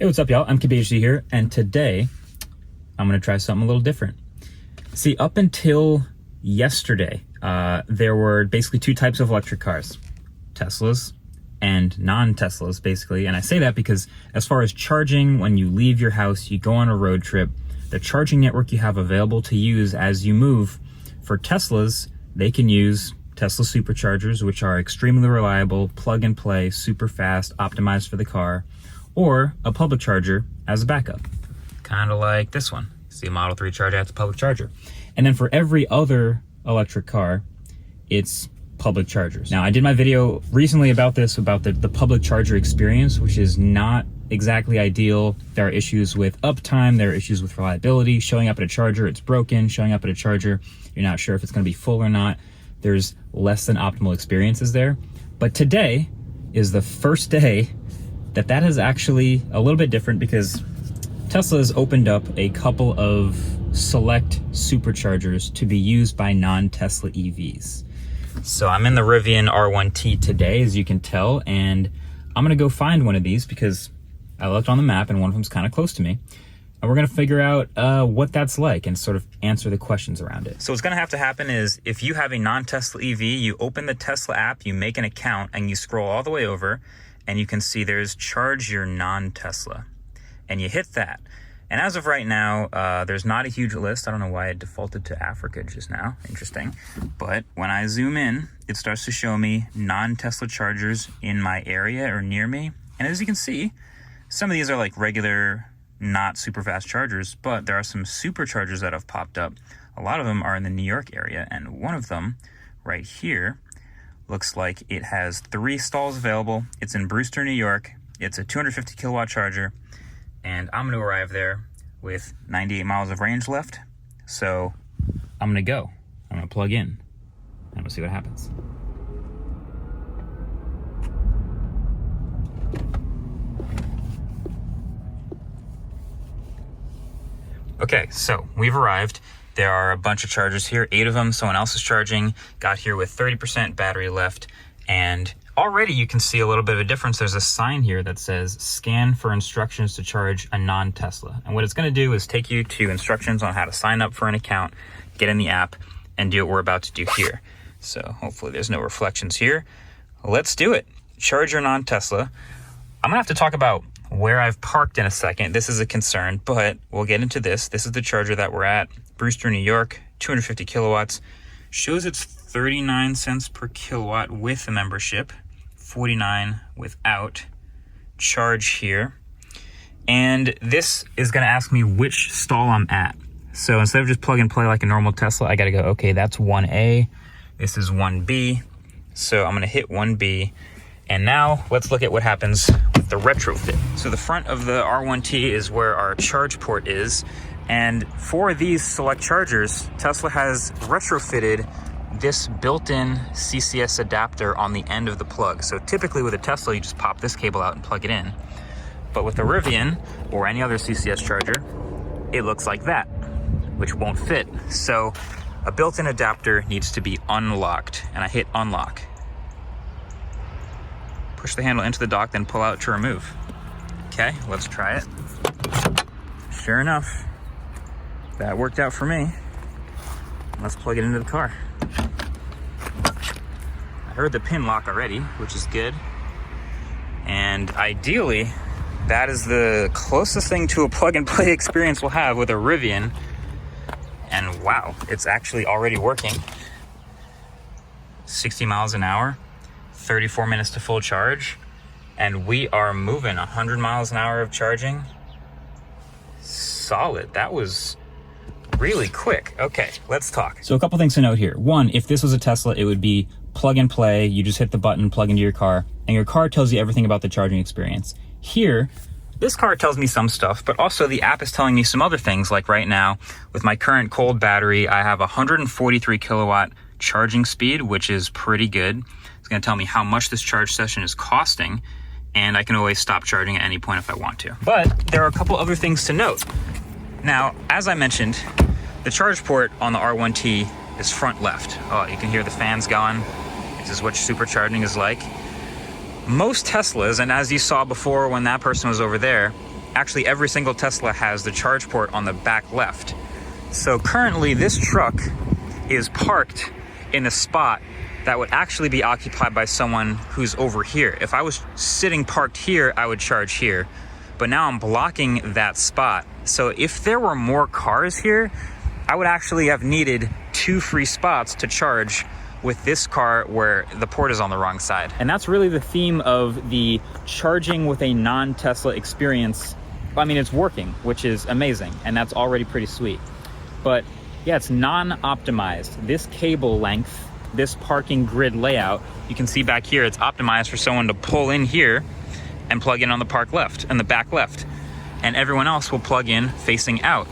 Hey, what's up, y'all? I'm KBHD here, and today I'm gonna try something a little different. See, up until yesterday, there were basically two types of electric cars, Teslas and non-Teslas, basically. And I say that because as far as charging, when you leave your house, you go on a road trip, the charging network you have available to use as you move, for Teslas, they can use Tesla Superchargers, which are extremely reliable, plug and play, super fast, optimized for the car, or a public charger as a backup. Kind of like this one. See a Model 3 charger, that's a public charger. And then for every other electric car, it's public chargers. Now, I did my video recently about this, about the public charger experience, which is not exactly ideal. There are issues with uptime, there are issues with reliability. Showing up at a charger, it's broken. Showing up at a charger, you're not sure if it's gonna be full or not. There's less than optimal experiences there. But today is the first day that is actually a little bit different, because Tesla has opened up a couple of select superchargers to be used by non-Tesla EVs. So I'm in the Rivian R1T today, as you can tell, and I'm gonna go find one of these because I looked on the map and one of them's kind of close to me. And we're gonna figure out what that's like and sort of answer the questions around it. So what's gonna have to happen is, if you have a non-Tesla EV, you open the Tesla app, you make an account, and you scroll all the way over, and you can see there's charge your non-Tesla. And you hit that. And as of right now, there's not a huge list. I don't know why it defaulted to Africa just now. Interesting. But when I zoom in, it starts to show me non-Tesla chargers in my area or near me. And as you can see, some of these are like regular, not super fast chargers, but there are some superchargers that have popped up. A lot of them are in the New York area, and one of them right here looks like it has 3 stalls available. It's in Brewster, New York. It's a 250 kilowatt charger, and I'm gonna arrive there with 98 miles of range left. So I'm gonna go. I'm gonna plug in, and we'll see what happens. Okay, so we've arrived. There are a bunch of chargers here, 8 of them. Someone else is charging. Got here with 30% battery left. And already you can see a little bit of a difference. There's a sign here that says, scan for instructions to charge a non-Tesla. And what it's gonna do is take you to instructions on how to sign up for an account, get in the app, and do what we're about to do here. So hopefully there's no reflections here. Let's do it. Charge your non-Tesla. I'm gonna have to talk about where I've parked in a second. This is a concern, but we'll get into this. This is the charger that we're at, Brewster, New York, 250 kilowatts. Shows it's 39 cents per kilowatt with a membership, 49 without. Charge here. And this is gonna ask me which stall I'm at. So instead of just plug and play like a normal Tesla, I gotta go, okay, that's 1A, this is 1B. So I'm gonna hit 1B. And now let's look at what happens with the retrofit. So the front of the R1T is where our charge port is. And for these select chargers, Tesla has retrofitted this built-in CCS adapter on the end of the plug. So typically with a Tesla, you just pop this cable out and plug it in. But with a Rivian or any other CCS charger, it looks like that, which won't fit. So a built-in adapter needs to be unlocked. And I hit unlock. Push the handle into the dock, then pull out to remove. Okay, let's try it. Sure enough, that worked out for me. Let's plug it into the car. I heard the pin lock already, which is good. And ideally, that is the closest thing to a plug and play experience we'll have with a Rivian. And wow, it's actually already working. 60 miles an hour. 34 minutes to full charge, and we are moving 100 miles an hour of charging. Solid. That was really quick. Okay, let's talk. So a couple things to note here. One, if this was a Tesla, it would be plug and play. You just hit the button, plug into your car, and your car tells you everything about the charging experience. Here, this car tells me some stuff, but also the app is telling me some other things. Like right now, with my current cold battery, I have 143 kilowatt charging speed, which is pretty good. It's gonna tell me how much this charge session is costing, and I can always stop charging at any point if I want to. But there are a couple other things to note. Now, as I mentioned, the charge port on the R1T is front left. Oh, you can hear the fans going. This is what supercharging is like. Most Teslas, and as you saw before when that person was over there, actually every single Tesla has the charge port on the back left. So currently this truck is parked in a spot that would actually be occupied by someone who's over here. If I was sitting parked here, I would charge here, but now I'm blocking that spot. So if there were more cars here, I would actually have needed 2 free spots to charge with this car where the port is on the wrong side. And that's really the theme of the charging with a non-Tesla experience. I mean, it's working, which is amazing, and that's already pretty sweet. But yeah, it's non-optimized. This cable length, this parking grid layout, you can see back here, it's optimized for someone to pull in here and plug in on the park left and the back left, and everyone else will plug in facing out.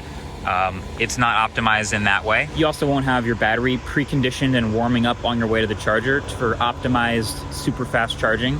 It's not optimized in that way. You also won't have your battery preconditioned and warming up on your way to the charger for optimized super fast charging.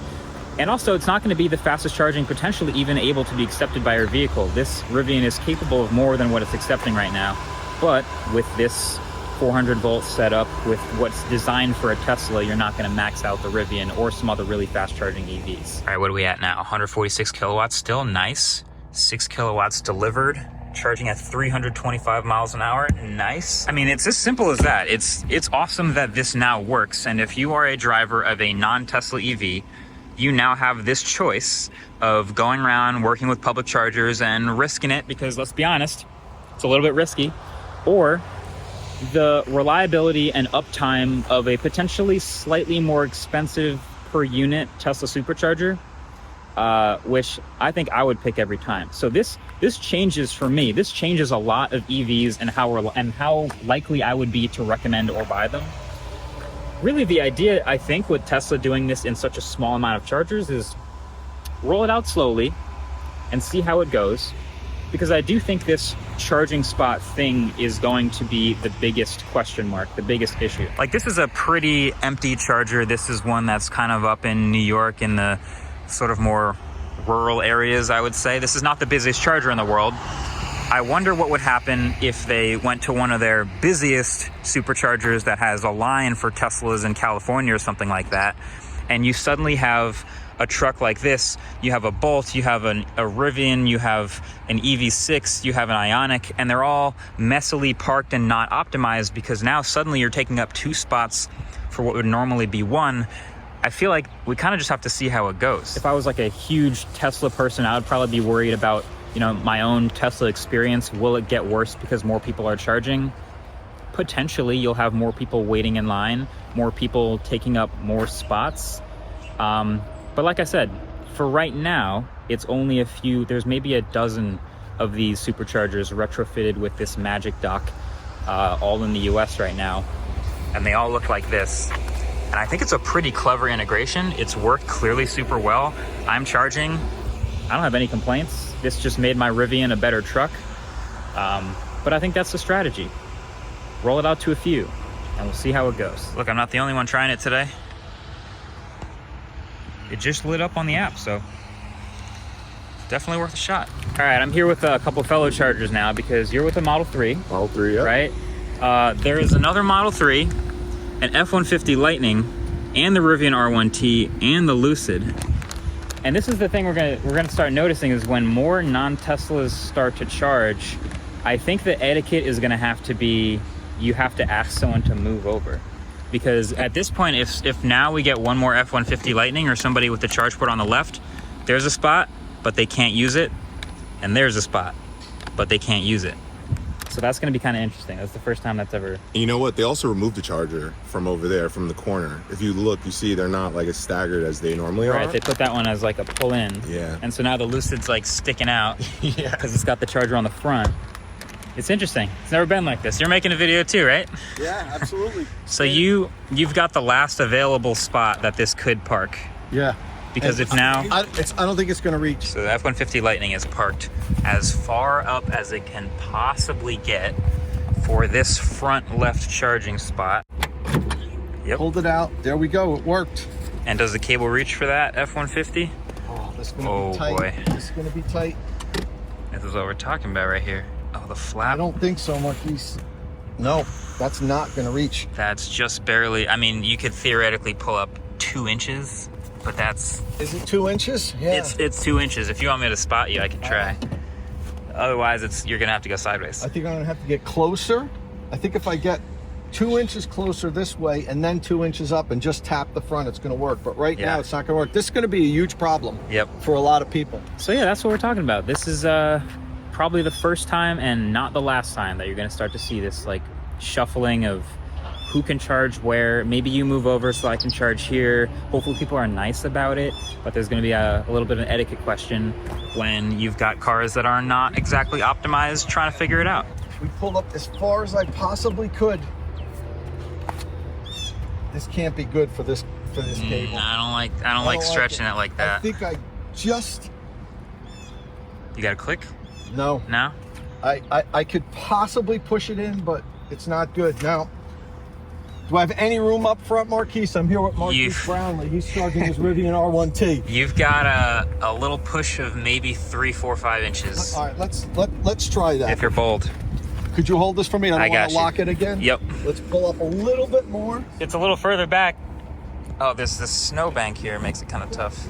And also, it's not going to be the fastest charging potentially even able to be accepted by your vehicle. This Rivian is capable of more than what it's accepting right now. But with this 400 volt setup, with what's designed for a Tesla, you're not going to max out the Rivian or some other really fast charging EVs. All right, what are we at now? 146 kilowatts still, nice. 6 kilowatts delivered. Charging at 325 miles an hour, nice. I mean, it's as simple as that. It's awesome that this now works. And if you are a driver of a non-Tesla EV, you now have this choice of going around working with public chargers and risking it, because let's be honest, it's a little bit risky, or the reliability and uptime of a potentially slightly more expensive per unit Tesla Supercharger, which I think I would pick every time. So this changes for me. This changes a lot of EVs and how likely I would be to recommend or buy them. Really, the idea, I think, with Tesla doing this in such a small amount of chargers is roll it out slowly and see how it goes. Because I do think this charging spot thing is going to be the biggest question mark, the biggest issue. Like, this is a pretty empty charger. This is one that's kind of up in New York in the sort of more rural areas, I would say. This is not the busiest charger in the world. I wonder what would happen if they went to one of their busiest superchargers that has a line for Teslas in California or something like that, and you suddenly have a truck like this. You have a Bolt, you have a Rivian, you have an EV6, you have an Ioniq, and they're all messily parked and not optimized, because now suddenly you're taking up 2 spots for what would normally be 1. I feel like we kind of just have to see how it goes. If I was like a huge Tesla person, I would probably be worried about, you know, my own Tesla experience. Will it get worse because more people are charging? Potentially, you'll have more people waiting in line, more people taking up more spots. But like I said, for right now, it's only a few, there's maybe a dozen of these superchargers retrofitted with this magic dock, all in the US right now. And they all look like this. And I think it's a pretty clever integration. It's worked clearly super well. I'm charging. I don't have any complaints. This just made my Rivian a better truck. But I think that's the strategy. Roll it out to a few, and we'll see how it goes. Look, I'm not the only one trying it today. It just lit up on the app, so definitely worth a shot. All right, I'm here with a couple fellow chargers now, because you're with a Model 3. Model 3, yeah. Right? There is another Model 3, an F-150 Lightning, and the Rivian R1T, and the Lucid. And this is the thing we're gonna start noticing, is when more non-Teslas start to charge, I think the etiquette is gonna have to be, you have to ask someone to move over. Because at this point, if now we get one more F-150 Lightning or somebody with the charge port on the left, there's a spot, but they can't use it. And there's a spot, but they can't use it. So that's going to be kind of interesting. That's the first time that's ever... You know what? They also removed the charger from over there, from the corner. If you look, you see they're not like as staggered as they normally are. Right, they put that one as like a pull-in. Yeah. And so now the Lucid's like sticking out. Yeah. Because it's got the charger on the front. It's interesting. It's never been like this. You're making a video too, right? Yeah, absolutely. So you've got the last available spot that this could park. Yeah. Because if now... I don't think it's going to reach. So the F-150 Lightning is parked as far up as it can possibly get for this front left charging spot. Yep. Hold it out. There we go. It worked. And does the cable reach for that F-150? Oh, this is going to be tight. Boy. This is going to be tight. This is what we're talking about right here. Oh, the flap. I don't think so, Marquise. No, that's not going to reach. That's just barely... I mean, you could theoretically pull up 2 inches. But that's... Is it 2 inches? Yeah. It's 2 inches. If you want me to spot you, I can try. Otherwise, you're gonna have to go sideways. I think I'm gonna have to get closer. I think if I get 2 inches closer this way and then 2 inches up and just tap the front, it's gonna work. But right now, it's not gonna work. This is gonna be a huge problem. For a lot of people. So yeah, that's what we're talking about. This is probably the first time and not the last time that you're gonna start to see this like shuffling of who can charge where. Maybe you move over so I can charge here. Hopefully people are nice about it, but there's gonna be a little bit of an etiquette question when you've got cars that are not exactly optimized trying to figure it out. We pulled up as far as I possibly could. This can't be good for this cable. I don't like stretching it like that. I think I just... You got a click? No. No? I could possibly push it in, but it's not good. Now, do I have any room up front, Marquise? I'm here with Marquise Brownlee. He's charging his Rivian R1T. You've got a little push of maybe 3, 4, 5 inches. All right, let's try that. If you're bold. Could you hold this for me? I don't want to lock it again. Yep. Let's pull up a little bit more. It's a little further back. Oh, there's this snowbank here. Makes it kind of tough.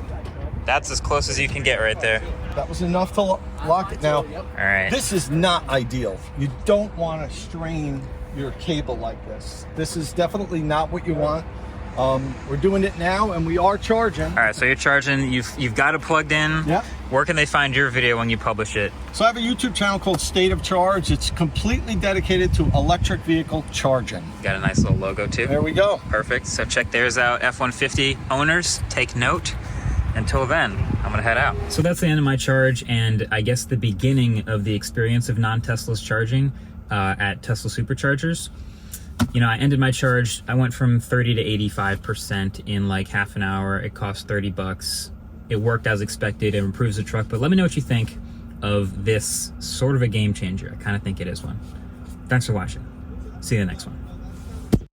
That's as close as you can get right there. That was enough to lock it. Now, all right. This is not ideal. You don't want to strain your cable like this. This is definitely not what you want. We're doing it now, and we are charging. All right, so you're charging. You've got it plugged in. Yeah. Where can they find your video when you publish it? So I have a YouTube channel called State of Charge. It's completely dedicated to electric vehicle charging. Got a nice little logo too. There we go. Perfect. So check theirs out. F-150 owners, take note. Until then, I'm gonna head out. So that's the end of my charge, and I guess the beginning of the experience of non-Teslas charging at Tesla Superchargers. You know, I ended my charge. I went from 30 to 85% in like half an hour. It cost $30. It worked as expected. It improves the truck. But let me know what you think of this sort of a game changer. I kind of think it is one. Thanks for watching. See you in the next one.